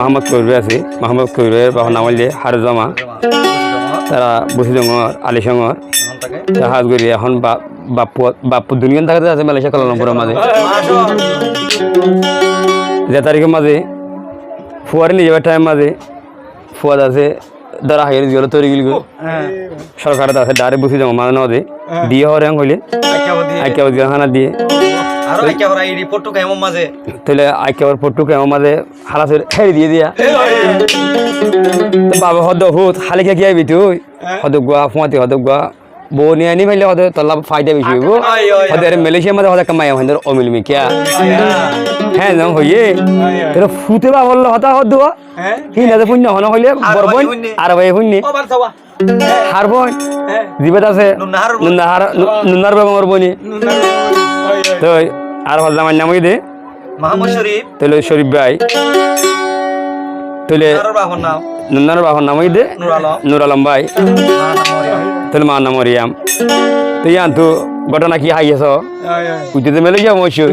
মোহাম্মদ কবির আছে মোহাম্মদ কবিরের বাবার নাম হইলে হারুজামা তারা বসিডঙর আলিসঙর হাজগরি এখন বাপু দুনিয়ান থাকতে আছে মালয়েশিয়া কুয়ালালামপুরের মাঝে যে তারিখের মাঝে ফুয়ারে নিয়ে যাবার টাইম মাঝে ফুয়াদ আছে ধরা হাইয়ের জিওলো তৈরি গেল সরকারের আছে ডাইরেক্ট বসিডঙ মাঝে না দে দিয়ে হওয়ার হইলে আইকিয়া খানা দিয়ে তাহলে আইকেবার পট্টু কেমন মাঝে হালাসের হেরি দিয়ে দিয়া বাবা হদ হুত হালিকা কি আইবি তুই হদ গুয়া ফুয়াতি হদ গুয়া বউ নিয়ে আনি ফেলে হদ তোর লাভ ফায়দা বেশি হইব হদ মালয়েশিয়ার মাঝে হদ কামাই আমাদের অমিলমি কিয়া হ্যাঁ না হইয়ে তোর ফুতে বা বললো হতা হদ দুয়া কি না পুণ্য হন হইলে বরবন আর ভাই পুণ্য হারবন জীবিত আছে নুনার বাবা বনি তো আর হল আমার নাম দে মাহমুদ শরীফ তাহলে শরীফ ভাই তাহলে নুনার বাবার নাম দে নুর আলম ভাই তাহলে মার নাম রিয়াম তো ইয়ান তো ঘটনা কি হাইয়েছ উঠতে মেলে যাও মশই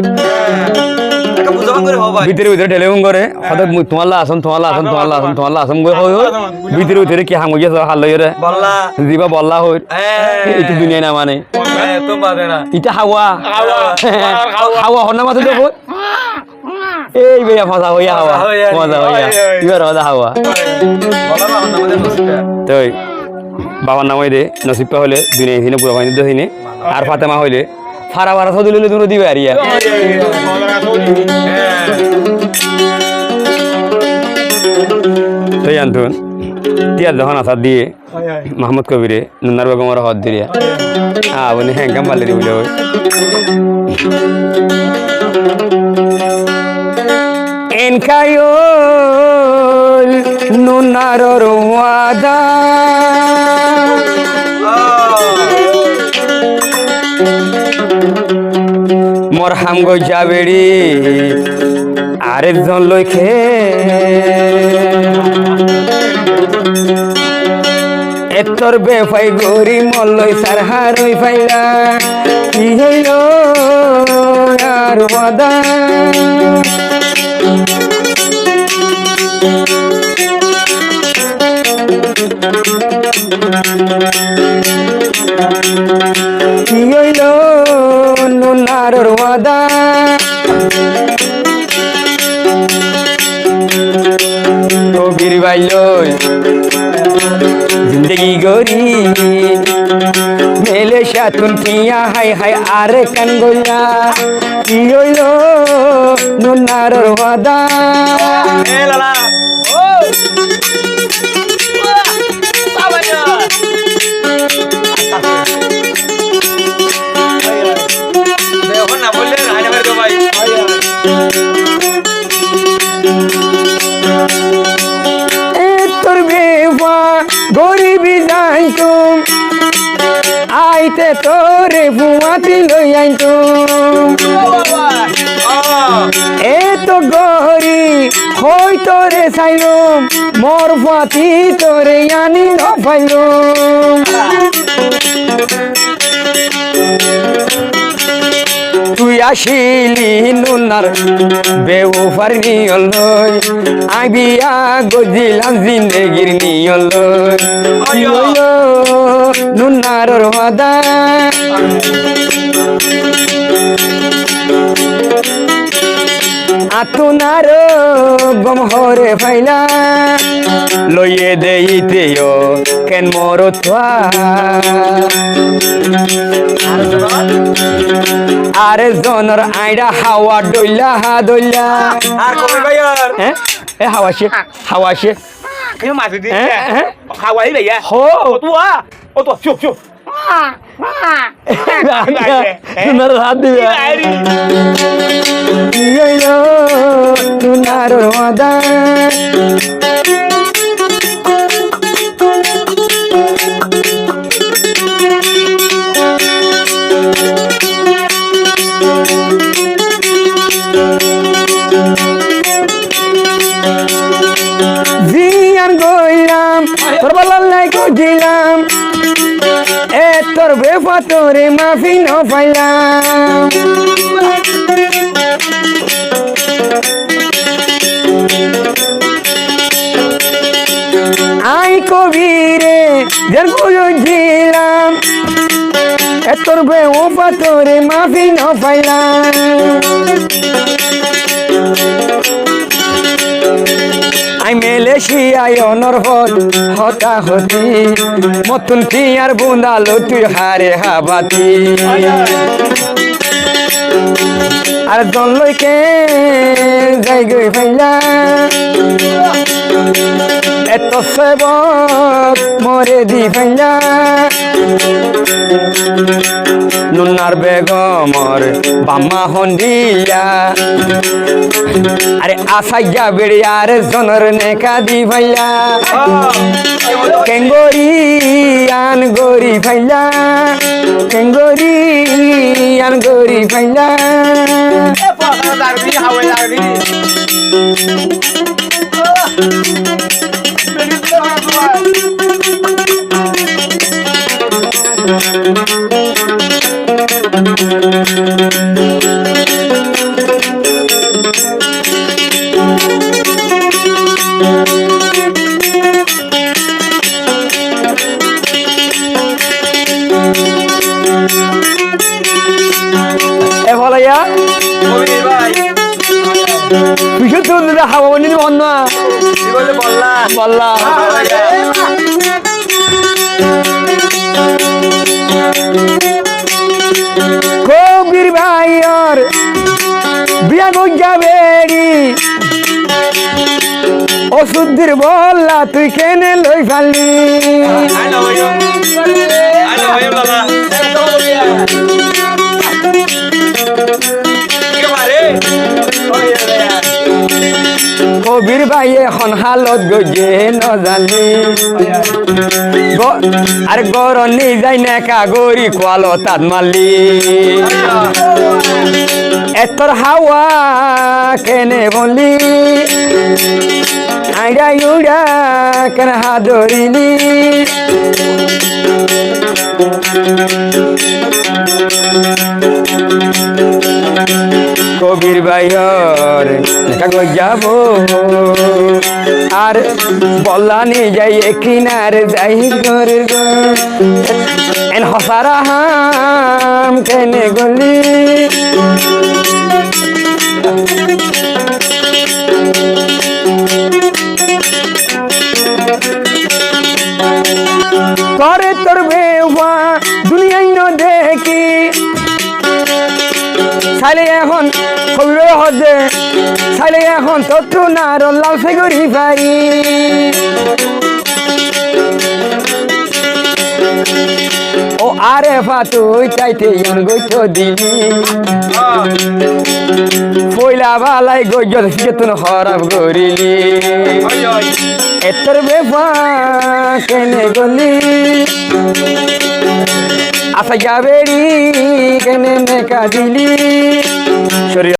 ভিতরে ভিতরে টেলিফোন করে হঠাৎ তোমার আসন ভিতরে ভিতরে কি হাম গেছ হাল লইরে দিবা বল্লা হই এটা দুনিয়া না মানে এটা হাওয়া হাওয়া হন না মাথা দেব এই ভাইয়া মজা হইয়া হাওয়া মজা হইয়া এবার মজা হাওয়া তো বাবার নাম দে নসিবটা হলে দুনিয়া হিনে পুরো বাহিনী দিনে আর ফাতেমা হইলে ফারা ফারা সদিলে দূরে দিবে আর ইয়া তো জানতুন তিয়ার যখন আসার দিয়ে মাহমুদ কবিরে নুনার বেগমের হদ দিয়ে বলি হ্যাঁ কাম পাল্লে দিবলে ওই এনকায়ল নুনার ওয়াদা মোর হাম গই যাবেড়ি আরেকজন লইখে এতর বেফাই গরি মল্লই সার হারই ফাইলা কি হইল আর ওয়াদা কি হইল নুনার ওয়াদা কবির বাইলই জিন্দগি গরি মেলে সাতুন টিয়া হাই হাই আরে কান গইলা কি হইল নুনার ওয়াদা তোর বেবা গরিবি যাইতুম আইতে তোরে ফুয়াতি লই আইতুম এ তো গরি হই তোরে চাইলুম মোর ফাতি তোরে আনি নফাইলুম তুই আসিলি নুনার বেউফার নিয়ল লই আইবিয়া গজিলাম জিন্দেগির নিয়ল লই নুনার ওয়াদা আতুনার গম হরে ফাইলা লইয়ে দেইতে কেন মোর তোয়া আরে জনর আইডা হাওয়া ডইলা হা দইলা আর কবি ভাইয়ার হ্যাঁ এ হাওয়া আসে কেন মাসি দি হাওয়া হি ভাইয়া হো ও তো চুপ চুপ তুনার হাত দিবে তুনার ওয়াদা জিয়ান গইলাম তোর বলাল্লাই কইলাম এ তোর বেফা তোরে মাফি ন পাইলাম কবিরে যেন বুঝিলাম এতর বে ও পাতরে মাফি ন পাইলাম আই মেলেশিয়ায় অনর্হত হতাহতি মতন টিয়ার বুন্দালো তুই হারে হাবাতি আর দলকে যাই গই ভাইলা এত সেবক মরে দি ভাইলা নুনার বেগমর বাম্মা হন্ডিয়া আরে আসাইয়া বেড়িয়ার জনর নেকা দি ভাইলা কেঙ্গরি আন গরি ভাইলা কেঙ্গরি আন গরি ভাইলা এ ভাইয়া তুই তো হাওয়া বানি অন্য বললা কবির ভাইয়ার বিয়া গঞ্জা বেড়ি ওষুধের বললা তুই কেনে লই ফেললি কবির ভাই এখন হালত গজে নজানি আর গরনি যাই না কাগরি কোয়ালো তাত মারলি এতর হাওয়া কেনে বললি আইডা ইউডা কেন হাদরিলি কবির ভাইয়র যাব আর বল্লানি যাই কিনার যাই ঘরের এন হসারা হাম কেনে গলি করে তোর বেওয়া দুনিয়ায় ন দেখি ছাইলে এখন কবির হদে ছাইলে এখন তত্ত্ব না রল্লাল সে করি পারি ও আরে তুই চাইতে গইত দিলি পয়লা বালাই গজ্জল তুন হরাব করিলি এতর বেফা কেনে গলি আশা যাবেড়ি কেনে মেকা দিলি